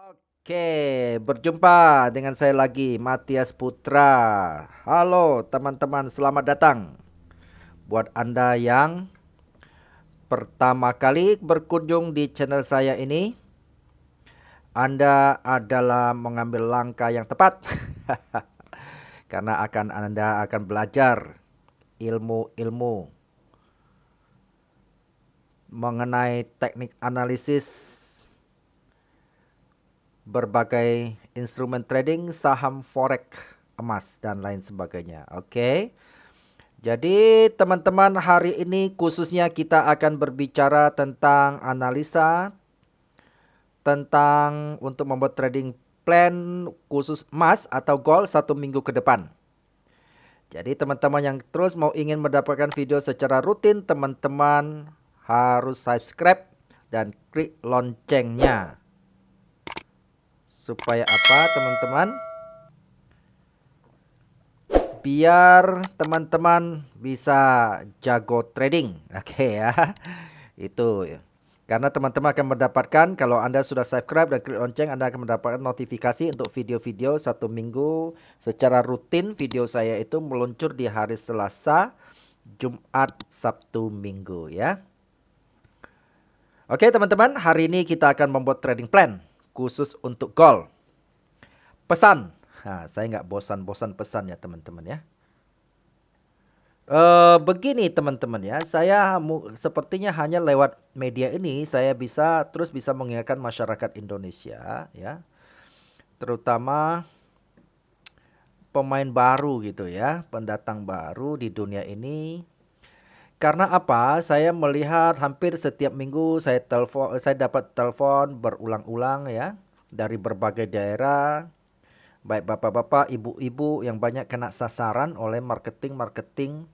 Oke, berjumpa dengan saya lagi, Matias Putra. Halo teman-teman, selamat datang. Buat Anda yang pertama kali berkunjung di channel saya ini, Anda adalah mengambil langkah yang tepat. Karena Anda akan belajar ilmu-ilmu mengenai teknik analisis berbagai instrumen trading, saham forex, emas dan lain sebagainya. Oke. Jadi teman-teman, hari ini khususnya kita akan berbicara tentang analisa, tentang untuk membuat trading plan khusus emas atau gold 1 minggu ke depan. Jadi teman-teman yang terus mau ingin mendapatkan video secara rutin, teman-teman harus subscribe dan klik loncengnya. Supaya apa teman-teman? Biar teman-teman bisa jago trading. Oke ya. Itu ya. Karena teman-teman akan mendapatkan, kalau Anda sudah subscribe dan klik lonceng, Anda akan mendapatkan notifikasi untuk video-video 1 minggu secara rutin. Video saya itu meluncur di hari Selasa, Jumat, Sabtu, Minggu ya. Oke teman-teman, hari ini kita akan membuat trading plan khusus untuk gold. Pesan. Nah, saya nggak bosan-bosan pesan ya teman-teman ya. Begini teman-teman ya, saya sepertinya hanya lewat media ini saya bisa mengingatkan masyarakat Indonesia ya, terutama pemain baru gitu ya, pendatang baru di dunia ini. Karena apa? Saya melihat hampir setiap minggu saya dapat telepon berulang-ulang ya dari berbagai daerah, baik bapak-bapak, ibu-ibu yang banyak kena sasaran oleh marketing-marketing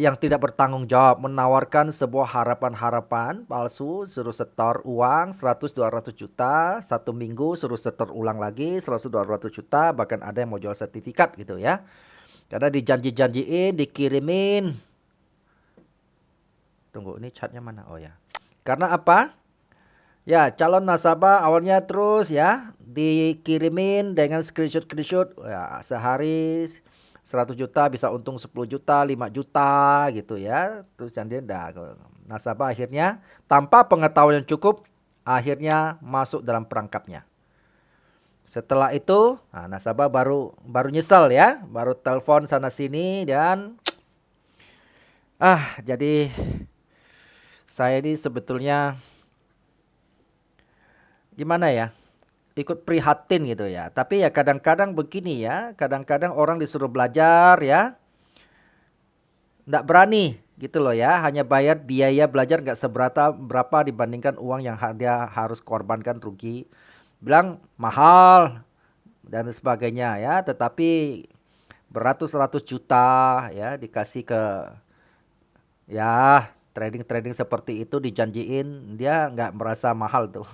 yang tidak bertanggung jawab, menawarkan sebuah harapan-harapan palsu, suruh setor uang 100-200 juta, 1 minggu suruh setor ulang lagi 100-200 juta, bahkan ada yang mau jual sertifikat gitu ya. Karena dijanji-janjiin, dikirimin. Tunggu, ini chatnya mana? Oh ya. Karena apa? Ya, calon nasabah awalnya terus ya dikirimin dengan screenshot ya, sehari 100 juta bisa untung 10 juta, 5 juta gitu ya. Terus jangan nasabah akhirnya tanpa pengetahuan yang cukup akhirnya masuk dalam perangkapnya. Setelah itu, nasabah baru nyesel ya, baru telepon sana sini dan jadi saya ini sebetulnya gimana ya? Ikut prihatin gitu ya. Tapi ya kadang-kadang begini ya, kadang-kadang orang disuruh belajar ya, nggak berani gitu loh ya, hanya bayar biaya belajar nggak berapa dibandingkan uang yang dia harus korbankan rugi. Bilang mahal dan sebagainya ya, tetapi beratus-ratus juta ya dikasih ke ya trading-trading seperti itu, dijanjiin dia nggak merasa mahal tuh.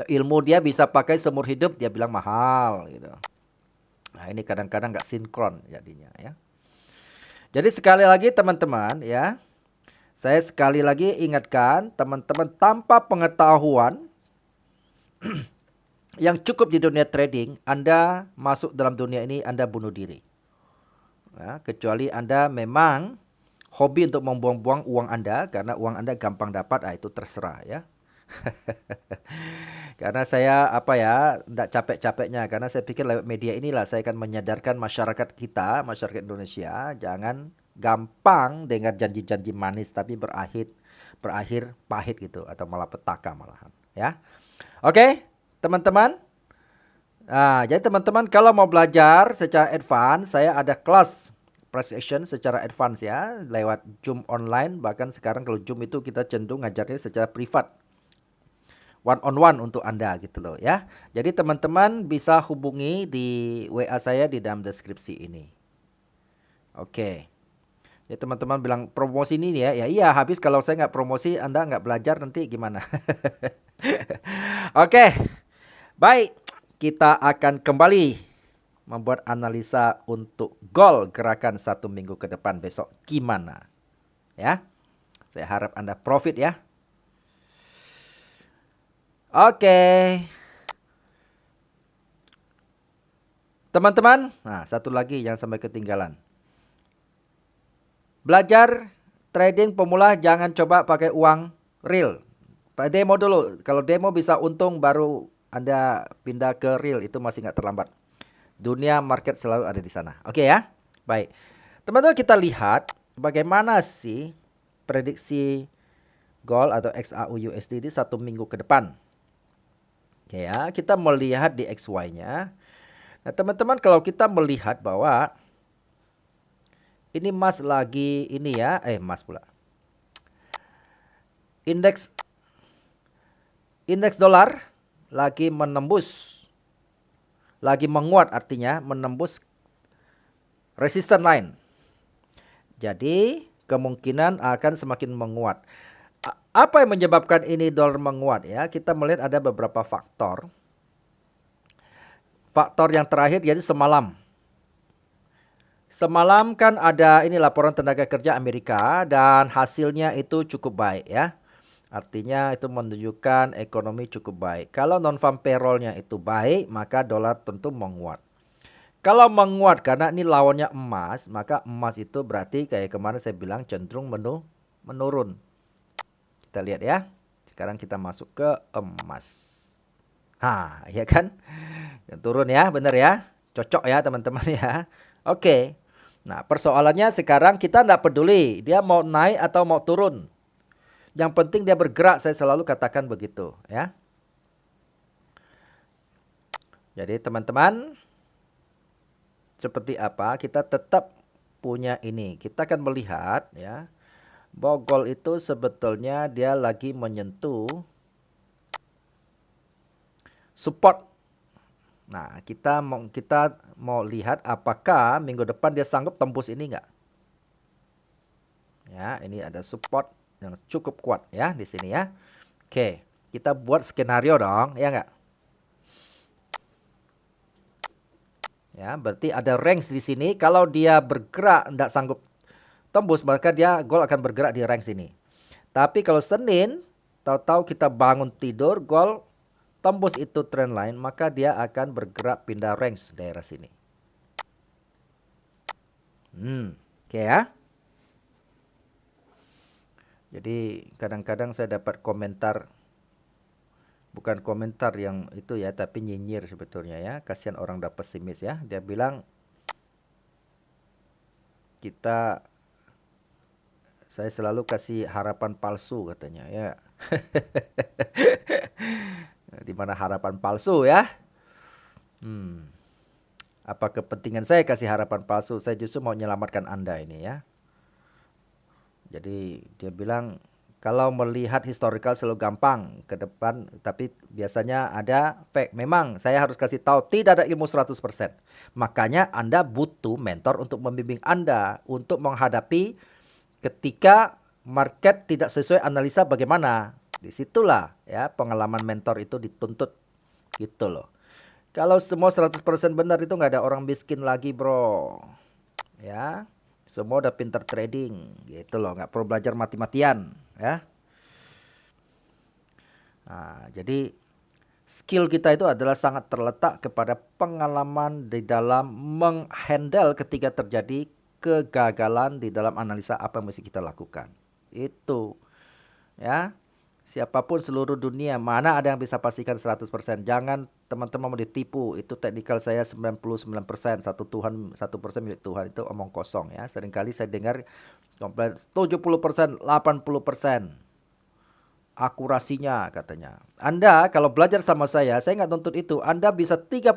Ilmu dia bisa pakai seumur hidup, dia bilang mahal gitu. Nah, ini kadang-kadang nggak sinkron jadinya ya. Jadi sekali lagi teman-teman ya, saya sekali lagi ingatkan teman-teman, tanpa pengetahuan yang cukup di dunia trading, Anda masuk dalam dunia ini Anda bunuh diri. Ya, kecuali Anda memang hobi untuk membuang-buang uang Anda karena uang Anda gampang dapat, itu terserah ya. Karena saya enggak capek-capeknya, karena saya pikir lewat media inilah saya akan menyadarkan masyarakat kita, masyarakat Indonesia, jangan gampang dengar janji-janji manis tapi berakhir pahit gitu atau malah petaka malahan, ya. Oke, teman-teman. Nah, jadi teman-teman kalau mau belajar secara advance, saya ada kelas price action secara advance ya, lewat Zoom online, bahkan sekarang kalau Zoom itu kita cenderung ngajarnya secara privat, one on one untuk Anda gitu loh ya. Jadi teman-teman bisa hubungi di WA saya di dalam deskripsi ini. Oke. Ya teman-teman bilang promosi ini ya. Ya iya, habis kalau saya nggak promosi Anda nggak belajar nanti gimana? Oke. Baik, kita akan kembali membuat analisa untuk gold gerakan 1 minggu ke depan besok gimana? Ya. Saya harap Anda profit ya. Oke. Teman-teman, nah satu lagi yang sampai ketinggalan. Belajar trading pemula jangan coba pakai uang real. Demo dulu. Kalau demo bisa untung baru Anda pindah ke real, itu masih nggak terlambat. Dunia market selalu ada di sana. Oke ya. Baik. Teman-teman, kita lihat bagaimana sih prediksi gold atau XAU USD di 1 minggu ke depan. Oke ya, kita melihat di XY-nya. Nah, teman-teman, kalau kita melihat bahwa ini emas lagi ini ya, emas pula. Indeks dolar lagi menembus, lagi menguat, artinya menembus resistance line. Jadi kemungkinan akan semakin menguat. Apa yang menyebabkan ini dolar menguat ya? Kita melihat ada beberapa faktor. Faktor yang terakhir jadi semalam. Semalam kan ada ini laporan tenaga kerja Amerika dan hasilnya itu cukup baik ya. Artinya itu menunjukkan ekonomi cukup baik. Kalau non-farm payroll-nya itu baik, maka dolar tentu menguat. Kalau menguat karena ini lawannya emas, maka emas itu berarti kayak kemarin saya bilang cenderung menurun. Kita lihat ya. Sekarang kita masuk ke emas. Nah, ya kan? Yang turun ya, benar ya? Cocok ya teman-teman ya. Oke. Nah, persoalannya sekarang kita tidak peduli dia mau naik atau mau turun. Yang penting dia bergerak, saya selalu katakan begitu ya. Jadi teman-teman, seperti apa? Kita tetap punya ini. Kita akan melihat ya, bahwa gold itu sebetulnya dia lagi menyentuh support. Nah, kita mau lihat apakah minggu depan dia sanggup tembus ini enggak. Ya, ini ada support yang cukup kuat ya di sini ya. Oke, kita buat skenario dong, ya enggak? Ya, berarti ada range di sini. Kalau dia bergerak enggak sanggup tembus, maka dia gold akan bergerak di range ini. Tapi kalau Senin, tahu-tahu kita bangun tidur, gold tembus itu trend line, maka dia akan bergerak pindah range daerah sini. Oke ya. Jadi kadang-kadang saya dapat komentar, bukan komentar yang itu ya, tapi nyinyir sebetulnya ya. Kasihan orang dapat pesimis ya. Dia bilang saya selalu kasih harapan palsu katanya ya. Di mana harapan palsu ya? Apa kepentingan saya kasih harapan palsu? Saya justru mau menyelamatkan Anda ini ya. Jadi dia bilang kalau melihat historical selalu gampang ke depan, tapi biasanya ada fake. Memang saya harus kasih tahu tidak ada ilmu 100%. Makanya Anda butuh mentor untuk membimbing Anda untuk menghadapi ketika market tidak sesuai analisa bagaimana. Disitulah ya pengalaman mentor itu dituntut gitu loh. Kalau semua 100% benar itu nggak ada orang miskin lagi bro. Ya. Semua udah pinter trading gitu loh, nggak perlu belajar mati-matian ya. Nah, jadi skill kita itu adalah sangat terletak kepada pengalaman di dalam menghandle ketika terjadi kegagalan di dalam analisa apa yang mesti kita lakukan. Itu ya. Siapapun seluruh dunia, mana ada yang bisa pastikan 100%. Jangan teman-teman mau ditipu. Itu teknikal saya 99%. Satu Tuhan, 1% milik Tuhan. Itu omong kosong ya. Seringkali saya dengar 70%, 80% akurasinya katanya. Anda kalau belajar sama saya nggak nuntut itu. Anda bisa 30%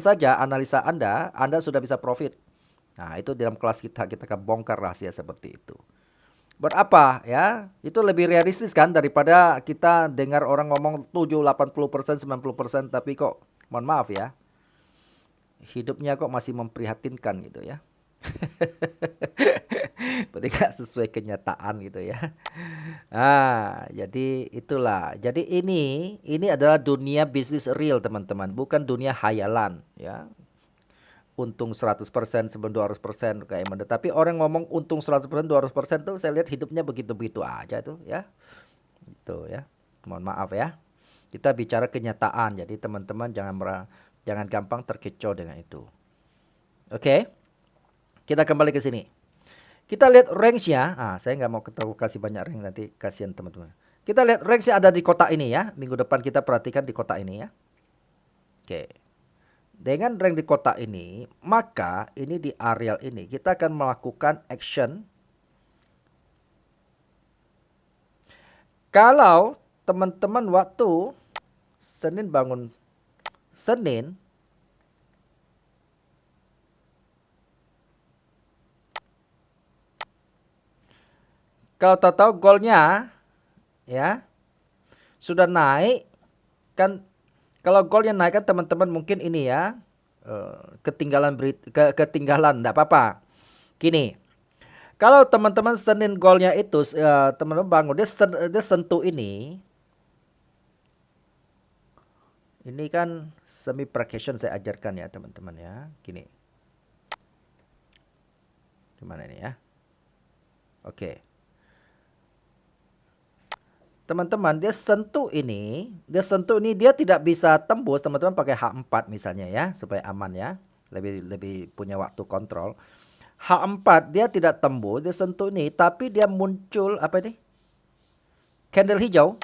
saja analisa Anda sudah bisa profit. Nah, itu dalam kelas kita akan bongkar rahasia seperti itu. Buat apa ya? Itu lebih realistis kan daripada kita dengar orang ngomong 80%, 90% tapi kok mohon maaf ya. Hidupnya kok masih memprihatinkan gitu ya. Berarti gak sesuai kenyataan gitu ya. Nah, jadi itulah. Jadi ini adalah dunia bisnis real teman-teman, bukan dunia hayalan ya. Untung 100% sebelum 200% kayak mana. Tapi orang ngomong untung 100% 200% tuh saya lihat hidupnya begitu-begitu aja tuh ya. Gitu ya. Mohon maaf ya. Kita bicara kenyataan. Jadi teman-teman jangan gampang terkecoh dengan itu. Oke. Kita kembali ke sini. Kita lihat range-nya. Saya nggak mau kasih banyak range, nanti kasihan teman-teman. Kita lihat range-nya ada di kotak ini ya. Minggu depan kita perhatikan di kotak ini ya. Oke. Dengan range di kotak ini, maka ini di areal ini kita akan melakukan action. Kalau teman-teman waktu Senin bangun Senin, kalau tahu-tahu golnya ya sudah naik kan, kalau golnya naik kan teman-teman mungkin ini ya ketinggalan ketinggalan, enggak apa-apa. Gini, kalau teman-teman Senin golnya itu teman-teman bangun dia sentuh ini kan semi precaution saya ajarkan ya teman-teman ya. Gini, gimana ini ya? Oke. Teman-teman, dia sentuh ini dia tidak bisa tembus, teman-teman pakai H4 misalnya ya, supaya aman ya. Lebih punya waktu kontrol. H4 dia tidak tembus, dia sentuh ini, tapi dia muncul apa ini? Candle hijau.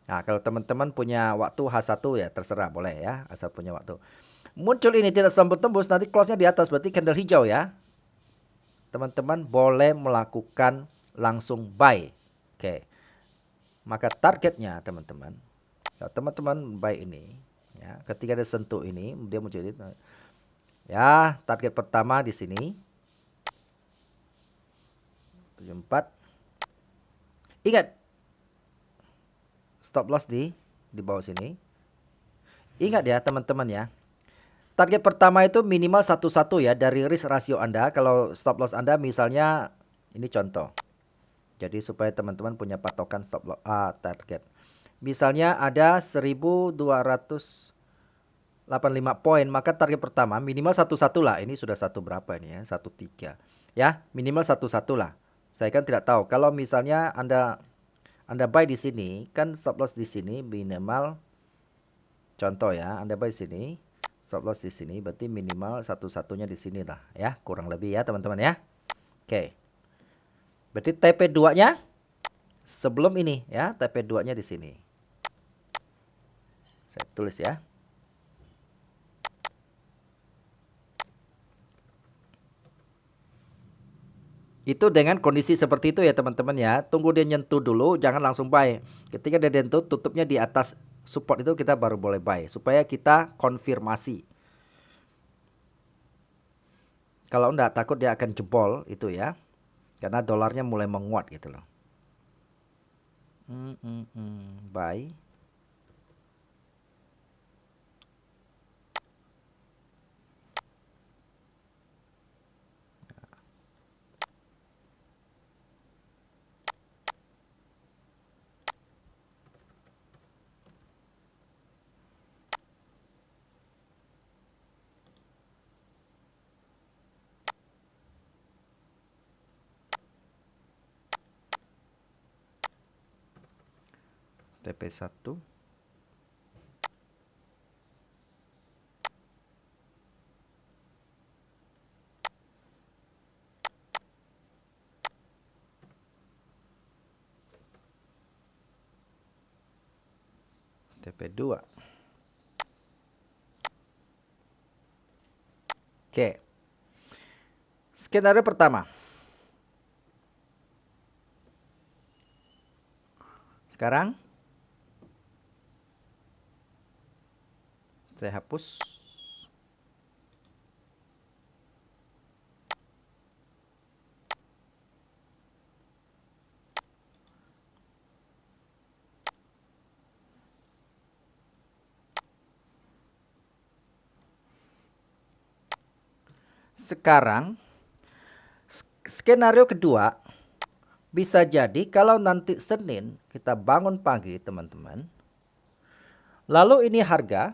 Nah, kalau teman-teman punya waktu H1 ya terserah, boleh ya, asal punya waktu. Muncul ini tidak sempat tembus, nanti close-nya di atas, berarti candle hijau ya. Teman-teman boleh melakukan langsung buy. Oke. Maka targetnya teman-teman, kalau teman-teman buy ini ya, ketika dia sentuh ini dia muncul ya, target pertama di sini 74. Ingat stop loss di bawah sini. Ingat ya teman-teman ya. Target pertama itu minimal 11 ya dari risk rasio Anda. Kalau stop loss Anda misalnya ini contoh. Jadi supaya teman-teman punya patokan stop loss target. Misalnya ada 1285 poin, maka target pertama minimal 11 lah. Ini sudah satu berapa ini ya? 13. Ya, minimal 11 lah. Saya kan tidak tahu. Kalau misalnya Anda buy di sini, kan stop loss di sini minimal, contoh ya, Anda buy di sini, stop loss di sini, berarti minimal satu-satunya di sini lah ya, kurang lebih ya teman-teman ya. Oke. Berarti TP2-nya sebelum ini ya, TP2-nya di sini. Saya tulis ya. Itu dengan kondisi seperti itu ya teman-teman ya. Tunggu dia nyentuh dulu, jangan langsung buy. Ketika dia nyentuh, tutupnya di atas support itu kita baru boleh buy, supaya kita konfirmasi. Kalau enggak, takut dia akan jebol itu ya, karena dolarnya mulai menguat gitu loh. Buy. TP1. TP2. Oke. Skenario pertama. Sekarang saya hapus. Sekarang skenario kedua, bisa jadi kalau nanti Senin kita bangun pagi teman-teman, lalu ini harga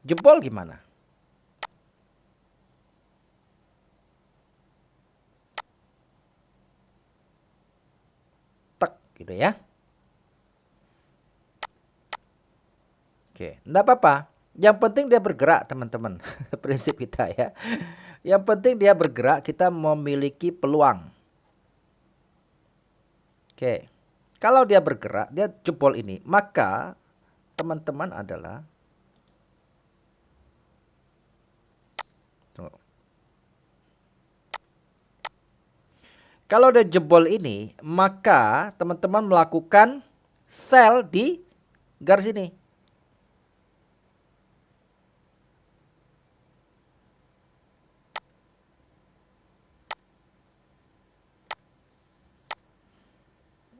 jebol gimana? gitu ya. Oke, enggak apa-apa. Yang penting dia bergerak, teman-teman. Prinsip kita ya. Yang penting dia bergerak, kita memiliki peluang. Oke. Kalau dia bergerak, dia jebol ini, maka teman-teman adalah tunggu. Kalau dia jebol ini, maka teman-teman melakukan sell di garis ini.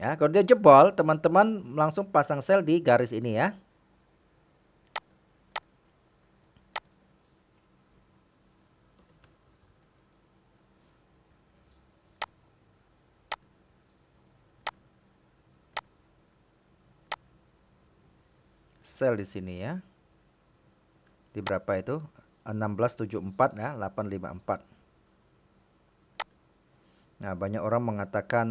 Ya, kalau dia jebol, teman-teman langsung pasang sell di garis ini ya. Sell di sini ya. Di berapa itu? 1674 ya, 854. Nah, banyak orang mengatakan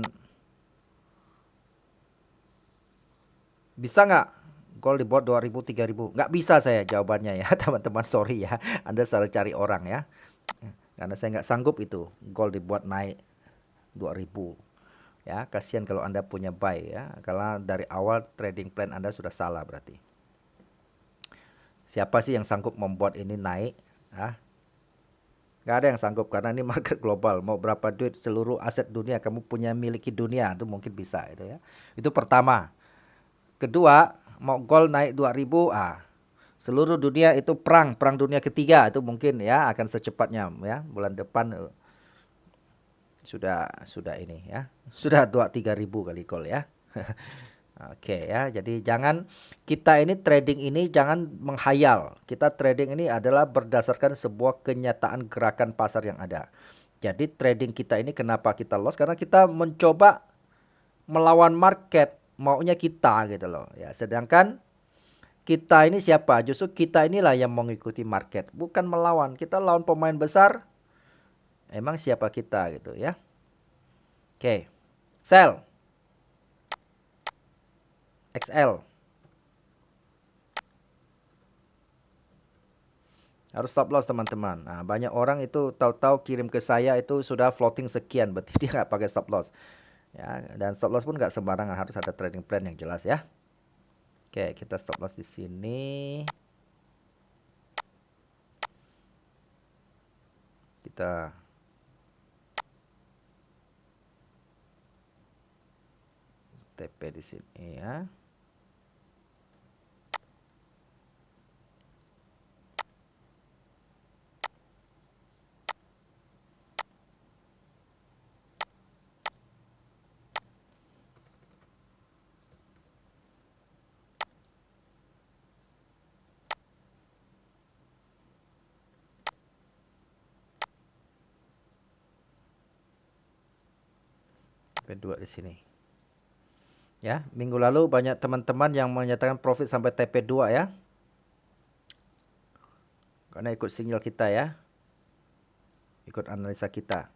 bisa nggak gold dibuat 2000 3000? Nggak bisa saya jawabannya ya, teman-teman, sorry ya. Anda salah cari orang ya. Karena saya nggak sanggup itu gold dibuat naik 2000. Ya, kasihan kalau Anda punya buy ya. Karena dari awal trading plan Anda sudah salah berarti. Siapa sih yang sanggup membuat ini naik? Ah, nggak ada yang sanggup karena ini market global. Mau berapa duit seluruh aset dunia kamu punya miliki dunia itu mungkin bisa itu ya. Itu pertama. Kedua, mau gold naik 2000, seluruh dunia itu perang dunia ketiga itu mungkin ya akan secepatnya ya. Bulan depan sudah ini ya. Sudah 2-3 ribu kali gold ya. Oke ya, jadi jangan kita ini trading ini jangan menghayal. Kita trading ini adalah berdasarkan sebuah kenyataan gerakan pasar yang ada. Jadi trading kita ini kenapa kita loss? Karena kita mencoba melawan market maunya kita gitu loh. Ya, sedangkan kita ini siapa? Justru kita inilah yang mengikuti market, bukan melawan. Kita lawan pemain besar. Emang siapa kita gitu ya? Oke. Sell. XL. Harus stop loss teman-teman. Nah, banyak orang itu tahu-tahu kirim ke saya itu sudah floating sekian, berarti dia nggak pakai stop loss. Ya, dan stop loss pun nggak sembarangan, harus ada trading plan yang jelas ya. Oke, kita stop loss di sini. Kita TP di sini ya. TP2 di sini. Ya, minggu lalu banyak teman-teman yang menyatakan profit sampai TP2 ya. Karena ikut sinyal kita ya. Ikut analisa kita.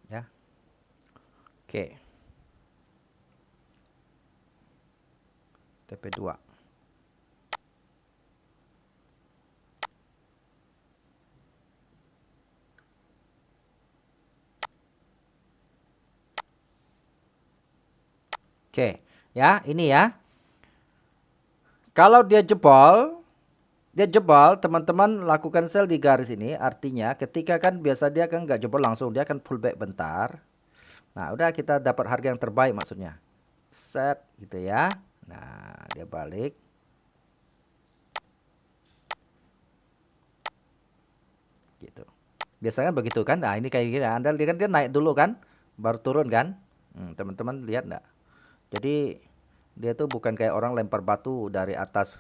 Ya. Oke. TP2. Oke, ya, ini ya. Kalau dia jebol, teman-teman lakukan sell di garis ini. Artinya ketika kan biasa dia kan nggak jebol langsung, dia akan pullback bentar. Nah, udah kita dapat harga yang terbaik maksudnya. Set gitu ya. Nah, dia balik. Gitu. Biasanya begitu kan? Nah, ini kayak gini. Anda lihat kan dia naik dulu kan, baru turun kan? Teman-teman lihat enggak? Jadi dia tuh bukan kayak orang lempar batu dari atas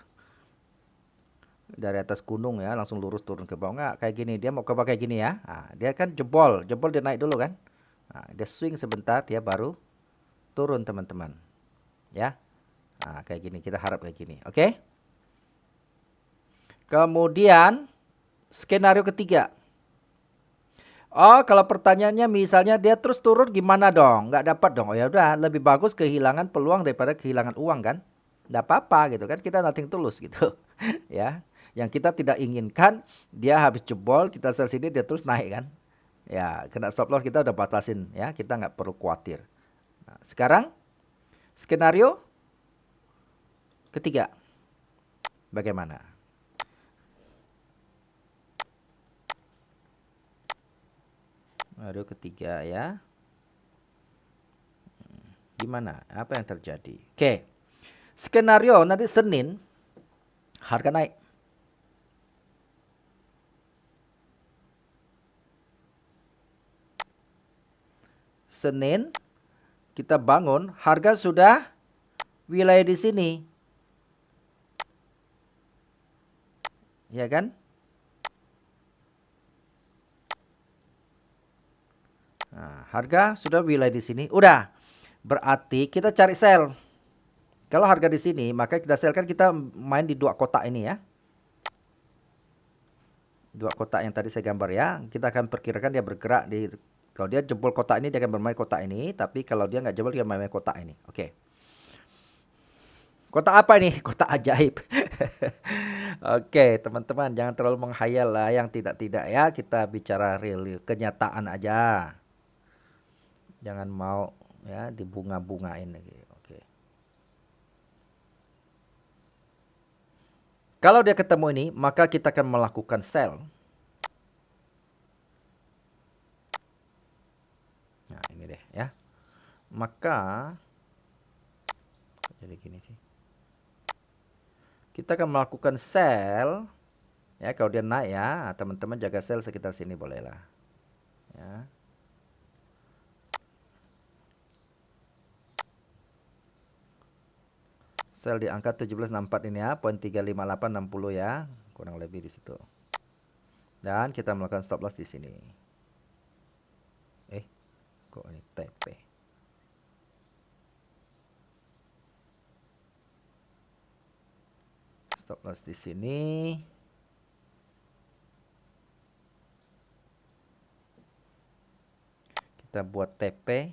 gunung ya, langsung lurus turun ke bawah. Enggak, kayak gini. Dia mau ke bawah kayak gini ya. Nah, dia kan jebol dia naik dulu kan. Nah, dia swing sebentar, dia baru turun teman-teman. Ya. Nah, kayak gini, kita harap kayak gini. Oke. Kemudian skenario ketiga. Oh, kalau pertanyaannya misalnya dia terus turun gimana dong? Nggak dapat dong. Oh ya udah, lebih bagus kehilangan peluang daripada kehilangan uang kan? Nggak apa-apa gitu kan, kita nothing tulus gitu. Ya. Yang kita tidak inginkan dia habis jebol, kita sell sini dia terus naik kan? Ya, kena stop loss kita udah batasin ya, kita nggak perlu khawatir. Nah, sekarang skenario ketiga, bagaimana? Skenario ketiga ya. Gimana? Apa yang terjadi? Oke. Skenario nanti Senin harga naik. Senin kita bangun, harga sudah wilayah di sini. Ya kan? Nah, harga sudah wilayah di sini. Udah. Berarti kita cari sell. Kalau harga di sini, maka kita sell kan kita main di dua kotak ini ya. Dua kotak yang tadi saya gambar ya. Kita akan perkirakan dia bergerak di, kalau dia jebol kotak ini dia akan bermain kotak ini, tapi kalau dia nggak jebol dia main kotak ini. Oke. Kotak apa ini? Kotak ajaib. Oke, teman-teman jangan terlalu menghayal lah yang tidak-tidak ya. Kita bicara real, kenyataan aja. Jangan mau ya dibunga-bungain lagi. Oke. Kalau dia ketemu ini, maka kita akan melakukan sell. Nah, ini deh ya. Maka jadi gini sih. Kita akan melakukan sell ya, kalau dia naik ya, teman-teman jaga sell sekitar sini bolehlah. Ya. Sell di angka 1764 ini ya, poin 35860 ya, kurang lebih di situ. Dan kita melakukan stop loss di sini. Kok ini TP? Stop loss di sini. Kita buat TP.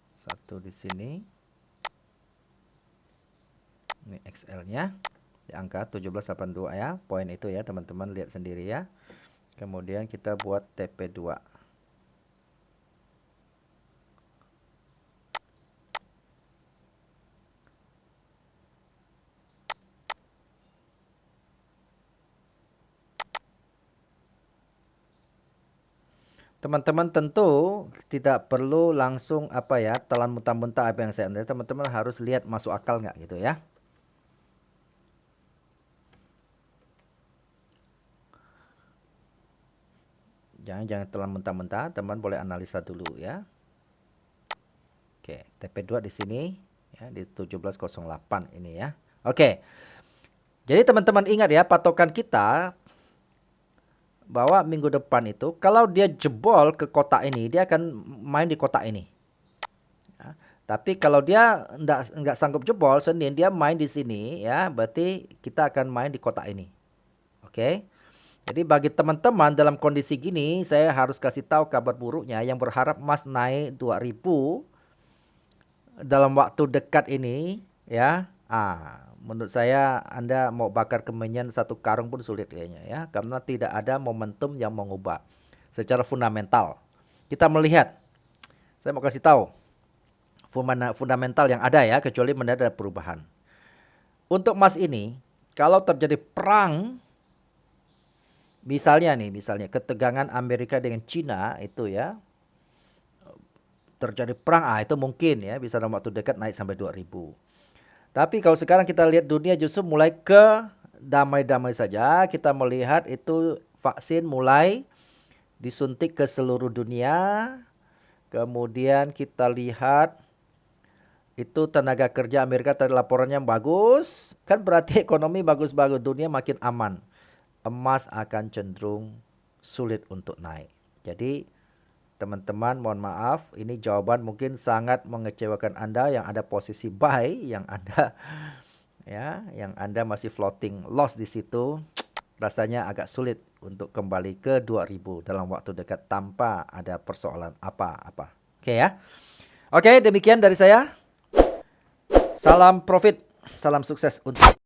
Satu di sini. Ini XL-nya di angka 1782 ya, poin itu ya teman-teman lihat sendiri ya. Kemudian kita buat TP2. Teman-teman tentu tidak perlu langsung apa ya, telan mentah-mentah apa yang saya anda. Teman-teman harus lihat masuk akal nggak gitu ya. Jangan telan mentah-mentah, teman boleh analisa dulu ya. Oke, TP2 di sini ya, di 1708 ini ya. Oke. Jadi teman-teman ingat ya, patokan kita bahwa minggu depan itu kalau dia jebol ke kotak ini, dia akan main di kotak ini. Ya. Tapi kalau dia nggak sanggup jebol Senin, dia main di sini ya, berarti kita akan main di kotak ini. Oke. Jadi bagi teman-teman dalam kondisi gini, saya harus kasih tahu kabar buruknya yang berharap emas naik 2000 dalam waktu dekat ini ya. Menurut saya Anda mau bakar kemenyan satu karung pun sulit kayaknya ya, karena tidak ada momentum yang mengubah secara fundamental. Kita melihat, saya mau kasih tahu fundamental yang ada ya, kecuali mendadak ada perubahan. Untuk emas ini, kalau terjadi perang, misalnya ketegangan Amerika dengan Cina itu ya, terjadi perang, itu mungkin ya bisa dalam waktu dekat naik sampai 2000. Tapi kalau sekarang kita lihat dunia justru mulai ke damai-damai saja. Kita melihat itu vaksin mulai disuntik ke seluruh dunia. Kemudian kita lihat itu tenaga kerja Amerika tadi laporannya bagus. Kan berarti ekonomi bagus-bagus, dunia makin aman. Emas akan cenderung sulit untuk naik. Jadi teman-teman mohon maaf, ini jawaban mungkin sangat mengecewakan Anda yang ada posisi buy, yang Anda ya, yang Anda masih floating loss di situ. rasanya agak sulit untuk kembali ke 2000 dalam waktu dekat tanpa ada persoalan apa-apa. Oke ya. Oke, demikian dari saya. Salam profit, salam sukses untuk